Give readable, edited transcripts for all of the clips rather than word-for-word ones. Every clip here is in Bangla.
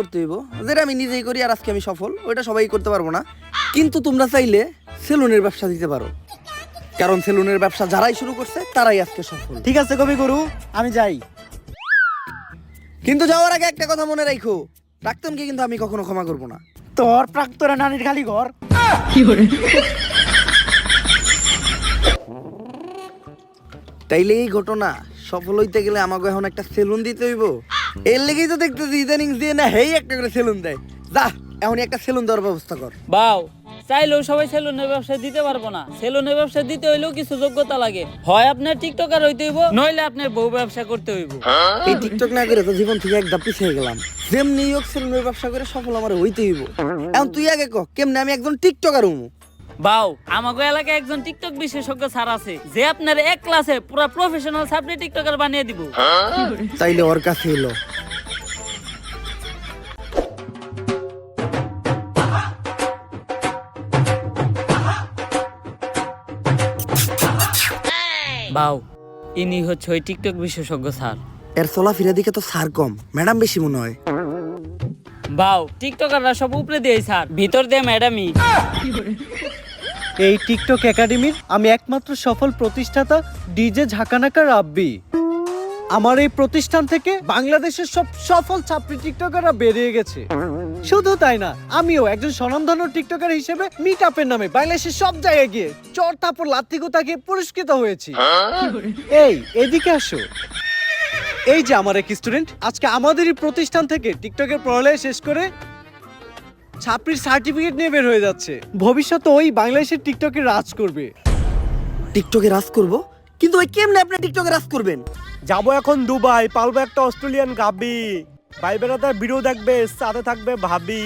করতে হইব, যেটা আমি নিজেই করি আর আজকে আমি সফল, ওইটা সবাই করতে পারবো না। কিন্তু তোমরা চাইলে সেলুনের ব্যবসা দিতে পারো, কারণ সেলুনের ব্যবসা যারাই শুরু করছে তারাই আজকে সফল। ঠিক আছে কবিগুরু, আমি যাই। কিন্তু যাওয়ার আগে একটা কথা মনে রাখো, প্রাক্তনকে কিন্তু আমি কখনো ক্ষমা করবো না। তোর প্রাক্তরা নানির খালি ঘর। তাইলে এই ঘটনা সফল হইতে গেলে আমাকে এখন একটা সেলুন দিতে হইব। এর লেগেই তো দেখতেছি ইদানিং দিয়ে না হেই একটা করে সেলুন দেয়। যা এখনই একটা সেলুন দেওয়ার ব্যবস্থা কর। বাও, চাইলেও সবাই সেলুনের ব্যবসা দিতে পারবো না। সেলুনের ব্যবসা দিতে হইলেও কিছু যোগ্যতা লাগে। হয় আপনার টিকটকার হইতে হইব, নইলে আপনার বউ ব্যবসা করতে হইব। এই টিকটক না করে তো জীবন থেকে এক ধাপ পিছিয়ে গেলাম। যেমনি হোক সেলুনের ব্যবসা করে সফল আমার হইতে হইব। এখন তুই আগে ক, কেমনে আমি একজন টিকটকার হমু? বাও, আমাগো এলাকায় একজন টিকটক বিশেষজ্ঞ স্যার আছে, যে আপনার এক ক্লাসে পুরো প্রফেশনাল সাবজেক্ট টিকটকার বানিয়ে দিব। তাইলে ওর কাছে এলো। বাও, ইনি হচ্ছে ওই টিকটক বিশেষজ্ঞ স্যার। এর চলাফেরা দিকে তো সার কম, ম্যাডাম বেশি মনে হয়। বাও, টিকটকাররা সব উপরে দিয়ে স্যার, ভিতর দিয়ে ম্যাডামই। এই টিকটক একাডেমির আমি একমাত্র সফল প্রতিষ্ঠাতা ডিজে ঝাঁকানাকা রাব্বি। আমার এই প্রতিষ্ঠান থেকে বাংলাদেশের সব সফল ছাত্রী টিকটকাররা বেরিয়ে গেছে। শুধু তাই না, আমিও একজন স্বনামধন্য টিকটকার হিসেবে মিট আপের নামে বাংলাদেশের সব জায়গায় গিয়ে চর থাপড় লাথি গোতা গিয়ে পুরস্কৃত হয়েছি। এই এদিকে আসো। এই যে আমার এক স্টুডেন্ট আজকে আমাদেরই প্রতিষ্ঠান থেকে টিকটকের পড়ালেখা শেষ করে ছাত্রীর সার্টিফিকেট নিয়ে বের হয়ে যাচ্ছে। ভবিষ্যতে ওই বাংলাদেশের টিকটকে রাজ করবে। টিকটকে রাজ করব? কিন্তু ওই কেমনে আপনি টিকটকে রাজ করবেন? যাবো এখন দুবাই, পালবো একটা অস্ট্রেলিয়ান গাবি, ভাই বেড়াদার ভিডিও দেখবে, সাথে থাকবে ভাবি।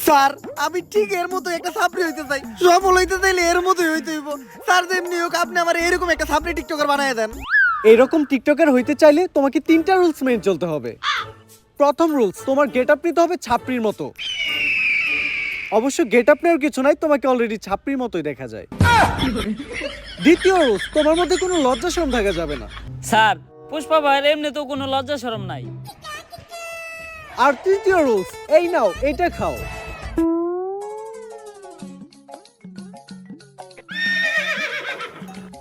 স্যার আমি ঠিক এর মতো একটা ছাত্রী হইতে চাই, সফল হইতে চাইলে এর মতোই হইতে হইব। স্যার যেমনি হোক আপনি আমার এরকম একটা ছাত্রী টিকটকার বানায় দেন। এইরকম টিকটকার হইতে চাইলে তোমাকে 3টা রুলস মেনে চলতে হবে। প্রথম রুলস, তোমার গেট আপ নিতে হবে ছাপড়ির মতো। অবশ্য গেট আপ নেওয়ার কিছু নাই, তোমাকে অলরেডি ছাপড়ির মতোই দেখা যায়। দ্বিতীয় রুলস, তোমার মধ্যে কোনো লজ্জা শরম থাকা যাবে না। স্যার, পুষ্পা ভাইয়ের এমনি তো কোনো লজ্জা শরম নাই। আর তৃতীয় রুলস, এই নাও এটা খাও।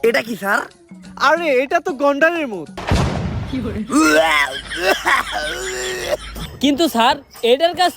এটা কি স্যার? আরে এটা তো গন্ডারের মুখ। কিন্তু স্যার, এটার কাছ